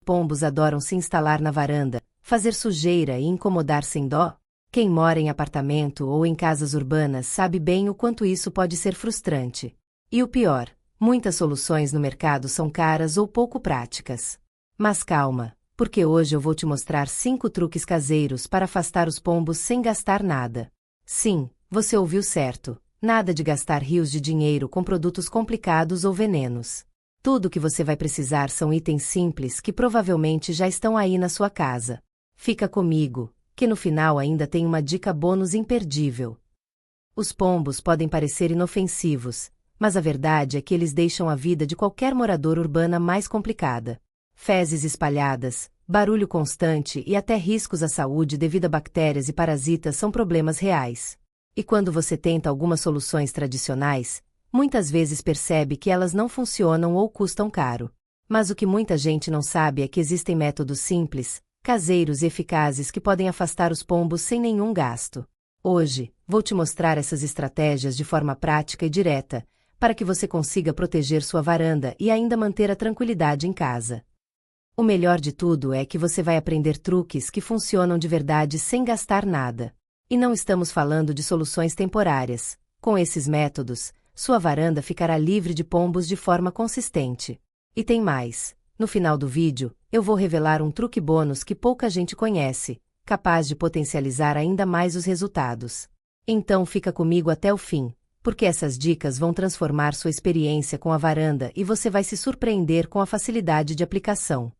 pombos adoram se instalar na varanda, fazer sujeira e incomodar sem dó? Quem mora em apartamento ou em casas urbanas sabe bem o quanto isso pode ser frustrante. E o pior, muitas soluções no mercado são caras ou pouco práticas. Mas calma, porque hoje eu vou te mostrar 5 truques caseiros para afastar os pombos sem gastar nada. Sim, você ouviu certo, nada de gastar rios de dinheiro com produtos complicados ou venenos. Tudo o que você vai precisar são itens simples que provavelmente já estão aí na sua casa. Fica comigo, que no final ainda tem uma dica bônus imperdível. Os pombos podem parecer inofensivos, mas a verdade é que eles deixam a vida de qualquer morador urbana mais complicada. Fezes espalhadas, barulho constante e até riscos à saúde devido a bactérias e parasitas são problemas reais. E quando você tenta algumas soluções tradicionais, muitas vezes percebe que elas não funcionam ou custam caro. Mas o que muita gente não sabe é que existem métodos simples, caseiros e eficazes que podem afastar os pombos sem nenhum gasto. Hoje, vou te mostrar essas estratégias de forma prática e direta, para que você consiga proteger sua varanda e ainda manter a tranquilidade em casa. O melhor de tudo é que você vai aprender truques que funcionam de verdade sem gastar nada. E não estamos falando de soluções temporárias. Com esses métodos, sua varanda ficará livre de pombos de forma consistente. E tem mais. No final do vídeo, eu vou revelar um truque bônus que pouca gente conhece, capaz de potencializar ainda mais os resultados. Então fica comigo até o fim, porque essas dicas vão transformar sua experiência com a varanda e você vai se surpreender com a facilidade de aplicação.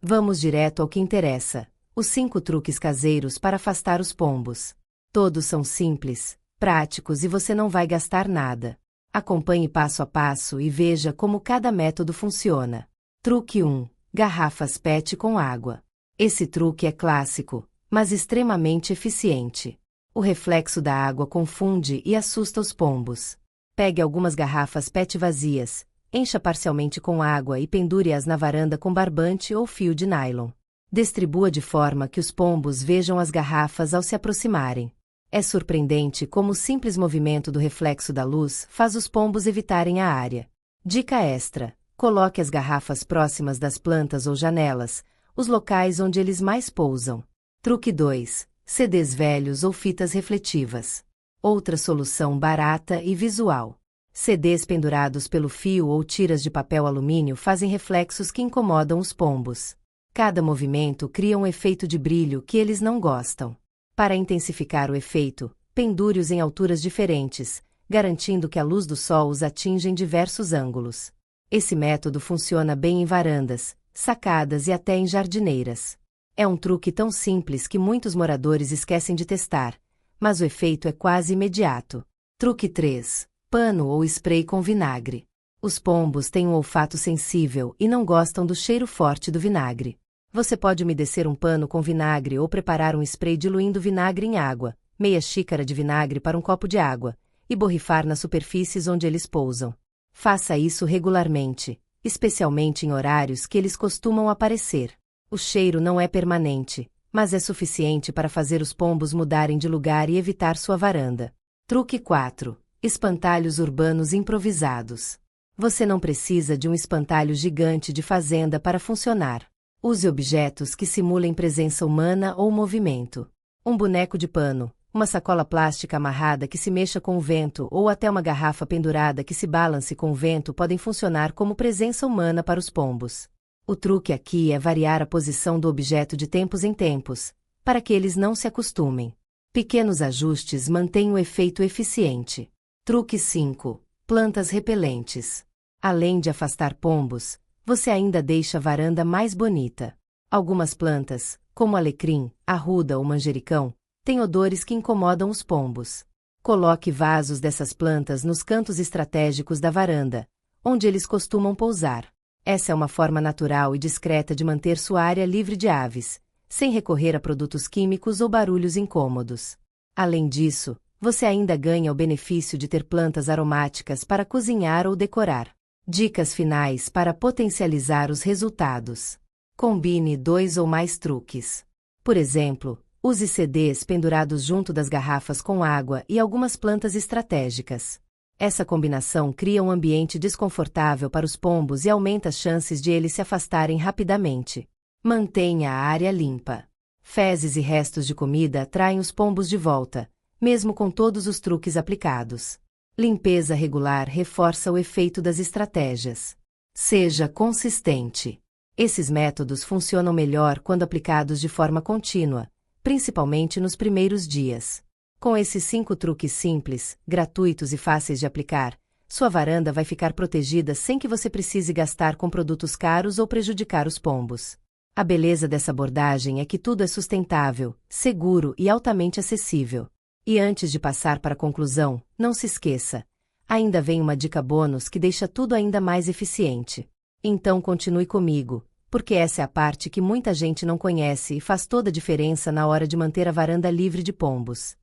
Vamos direto ao que interessa: os 5 truques caseiros para afastar os pombos. Todos são simples, práticos e você não vai gastar nada. Acompanhe passo a passo e veja como cada método funciona. Truque 1. Garrafas PET com água. Esse truque é clássico, mas extremamente eficiente. O reflexo da água confunde e assusta os pombos. Pegue algumas garrafas PET vazias, encha parcialmente com água e pendure-as na varanda com barbante ou fio de nylon. Distribua de forma que os pombos vejam as garrafas ao se aproximarem. É surpreendente como o simples movimento do reflexo da luz faz os pombos evitarem a área. Dica extra: coloque as garrafas próximas das plantas ou janelas, os locais onde eles mais pousam. Truque 2. CDs velhos ou fitas refletivas. Outra solução barata e visual. CDs pendurados pelo fio ou tiras de papel alumínio fazem reflexos que incomodam os pombos. Cada movimento cria um efeito de brilho que eles não gostam. Para intensificar o efeito, pendure-os em alturas diferentes, garantindo que a luz do sol os atinja em diversos ângulos. Esse método funciona bem em varandas, sacadas e até em jardineiras. É um truque tão simples que muitos moradores esquecem de testar, mas o efeito é quase imediato. Truque 3. Pano ou spray com vinagre. Os pombos têm um olfato sensível e não gostam do cheiro forte do vinagre. Você pode umedecer um pano com vinagre ou preparar um spray diluindo vinagre em água, meia xícara de vinagre para um copo de água, e borrifar nas superfícies onde eles pousam. Faça isso regularmente, especialmente em horários que eles costumam aparecer. O cheiro não é permanente, mas é suficiente para fazer os pombos mudarem de lugar e evitar sua varanda. Truque 4. Espantalhos urbanos improvisados. Você não precisa de um espantalho gigante de fazenda para funcionar. Use objetos que simulem presença humana ou movimento. Um boneco de pano, uma sacola plástica amarrada que se mexa com o vento ou até uma garrafa pendurada que se balance com o vento podem funcionar como presença humana para os pombos. O truque aqui é variar a posição do objeto de tempos em tempos, para que eles não se acostumem. Pequenos ajustes mantêm o efeito eficiente. Truque 5. Plantas repelentes. Além de afastar pombos, você ainda deixa a varanda mais bonita. Algumas plantas, como alecrim, arruda ou manjericão, têm odores que incomodam os pombos. Coloque vasos dessas plantas nos cantos estratégicos da varanda, onde eles costumam pousar. Essa é uma forma natural e discreta de manter sua área livre de aves, sem recorrer a produtos químicos ou barulhos incômodos. Além disso, você ainda ganha o benefício de ter plantas aromáticas para cozinhar ou decorar. Dicas finais para potencializar os resultados. Combine 2 ou mais truques. Por exemplo, use CDs pendurados junto das garrafas com água e algumas plantas estratégicas. Essa combinação cria um ambiente desconfortável para os pombos e aumenta as chances de eles se afastarem rapidamente. Mantenha a área limpa. Fezes e restos de comida atraem os pombos de volta, mesmo com todos os truques aplicados. Limpeza regular reforça o efeito das estratégias. Seja consistente. Esses métodos funcionam melhor quando aplicados de forma contínua, principalmente nos primeiros dias. Com esses 5 truques simples, gratuitos e fáceis de aplicar, sua varanda vai ficar protegida sem que você precise gastar com produtos caros ou prejudicar os pombos. A beleza dessa abordagem é que tudo é sustentável, seguro e altamente acessível. E antes de passar para a conclusão, não se esqueça. Ainda vem uma dica bônus que deixa tudo ainda mais eficiente. Então continue comigo, porque essa é a parte que muita gente não conhece e faz toda a diferença na hora de manter a varanda livre de pombos.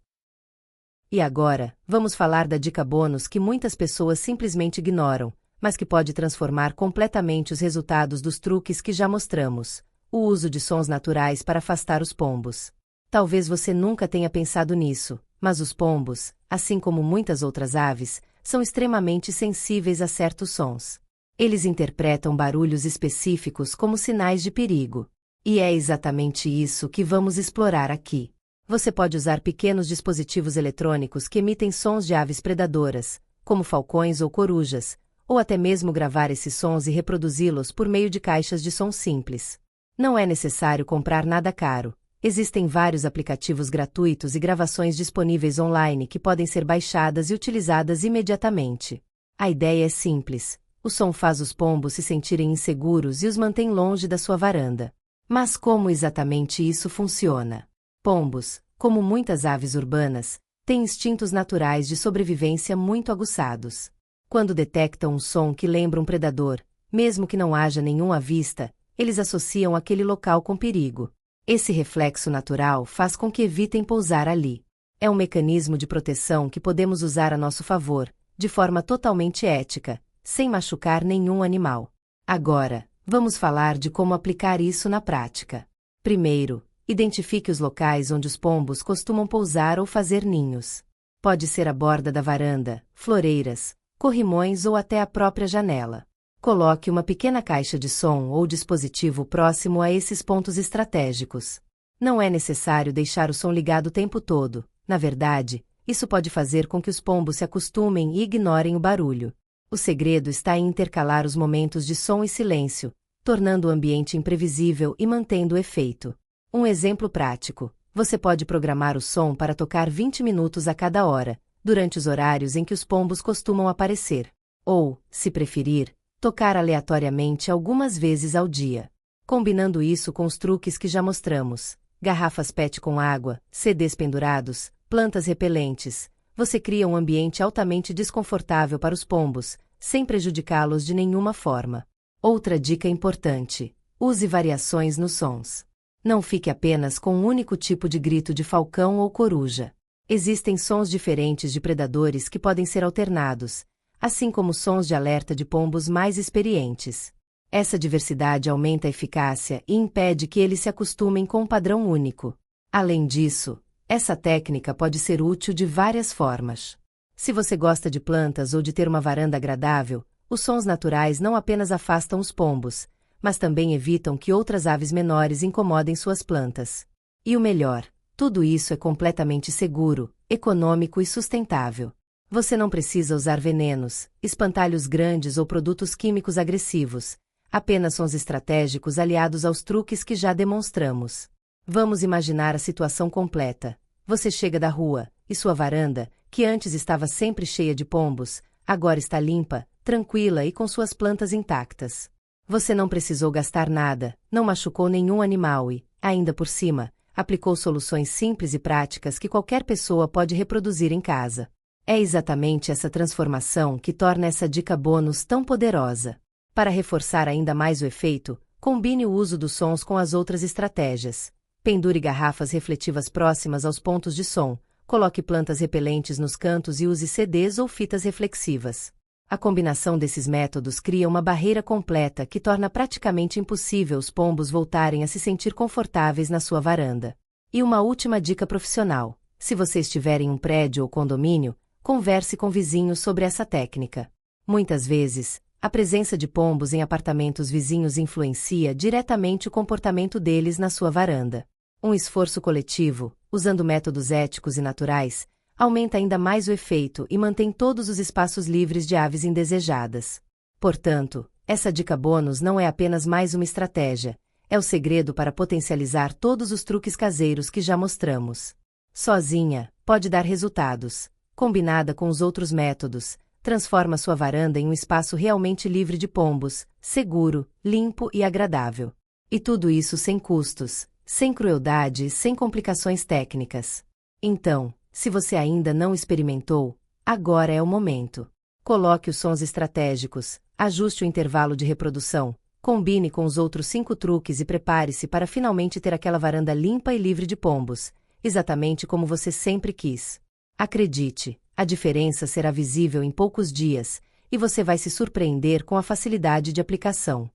E agora, vamos falar da dica bônus que muitas pessoas simplesmente ignoram, mas que pode transformar completamente os resultados dos truques que já mostramos: o uso de sons naturais para afastar os pombos. Talvez você nunca tenha pensado nisso, mas os pombos, assim como muitas outras aves, são extremamente sensíveis a certos sons. Eles interpretam barulhos específicos como sinais de perigo. E é exatamente isso que vamos explorar aqui. Você pode usar pequenos dispositivos eletrônicos que emitem sons de aves predadoras, como falcões ou corujas, ou até mesmo gravar esses sons e reproduzi-los por meio de caixas de som simples. Não é necessário comprar nada caro. Existem vários aplicativos gratuitos e gravações disponíveis online que podem ser baixadas e utilizadas imediatamente. A ideia é simples. O som faz os pombos se sentirem inseguros e os mantém longe da sua varanda. Mas como exatamente isso funciona? Pombos, como muitas aves urbanas, têm instintos naturais de sobrevivência muito aguçados. Quando detectam um som que lembra um predador, mesmo que não haja nenhum à vista, eles associam aquele local com perigo. Esse reflexo natural faz com que evitem pousar ali. É um mecanismo de proteção que podemos usar a nosso favor, de forma totalmente ética, sem machucar nenhum animal. Agora, vamos falar de como aplicar isso na prática. Primeiro, identifique os locais onde os pombos costumam pousar ou fazer ninhos. Pode ser a borda da varanda, floreiras, corrimões ou até a própria janela. Coloque uma pequena caixa de som ou dispositivo próximo a esses pontos estratégicos. Não é necessário deixar o som ligado o tempo todo. Na verdade, isso pode fazer com que os pombos se acostumem e ignorem o barulho. O segredo está em intercalar os momentos de som e silêncio, tornando o ambiente imprevisível e mantendo o efeito. Um exemplo prático: você pode programar o som para tocar 20 minutos a cada hora, durante os horários em que os pombos costumam aparecer. Ou, se preferir, tocar aleatoriamente algumas vezes ao dia. Combinando isso com os truques que já mostramos: garrafas PET com água, CDs pendurados, plantas repelentes, você cria um ambiente altamente desconfortável para os pombos, sem prejudicá-los de nenhuma forma. Outra dica importante: use variações nos sons. Não fique apenas com um único tipo de grito de falcão ou coruja. Existem sons diferentes de predadores que podem ser alternados, assim como sons de alerta de pombos mais experientes. Essa diversidade aumenta a eficácia e impede que eles se acostumem com um padrão único. Além disso, essa técnica pode ser útil de várias formas. Se você gosta de plantas ou de ter uma varanda agradável, os sons naturais não apenas afastam os pombos, mas também evitam que outras aves menores incomodem suas plantas. E o melhor, tudo isso é completamente seguro, econômico e sustentável. Você não precisa usar venenos, espantalhos grandes ou produtos químicos agressivos, apenas sons estratégicos aliados aos truques que já demonstramos. Vamos imaginar a situação completa. Você chega da rua, e sua varanda, que antes estava sempre cheia de pombos, agora está limpa, tranquila e com suas plantas intactas. Você não precisou gastar nada, não machucou nenhum animal e, ainda por cima, aplicou soluções simples e práticas que qualquer pessoa pode reproduzir em casa. É exatamente essa transformação que torna essa dica bônus tão poderosa. Para reforçar ainda mais o efeito, combine o uso dos sons com as outras estratégias. Pendure garrafas refletivas próximas aos pontos de som, coloque plantas repelentes nos cantos e use CDs ou fitas reflexivas. A combinação desses métodos cria uma barreira completa que torna praticamente impossível os pombos voltarem a se sentir confortáveis na sua varanda. E uma última dica profissional: se você estiver em um prédio ou condomínio, Converse com vizinhos sobre essa técnica. Muitas vezes, a presença de pombos em apartamentos vizinhos influencia diretamente o comportamento deles na sua varanda. Um esforço coletivo, usando métodos éticos e naturais, aumenta ainda mais o efeito e mantém todos os espaços livres de aves indesejadas. Portanto, essa dica bônus não é apenas mais uma estratégia, é o segredo para potencializar todos os truques caseiros que já mostramos. Sozinha, pode dar resultados. Combinada com os outros métodos, transforma sua varanda em um espaço realmente livre de pombos, seguro, limpo e agradável. E tudo isso sem custos, sem crueldade e sem complicações técnicas. Então, se você ainda não experimentou, agora é o momento. Coloque os sons estratégicos, ajuste o intervalo de reprodução, combine com os outros 5 truques e prepare-se para finalmente ter aquela varanda limpa e livre de pombos, exatamente como você sempre quis. Acredite, a diferença será visível em poucos dias, e você vai se surpreender com a facilidade de aplicação.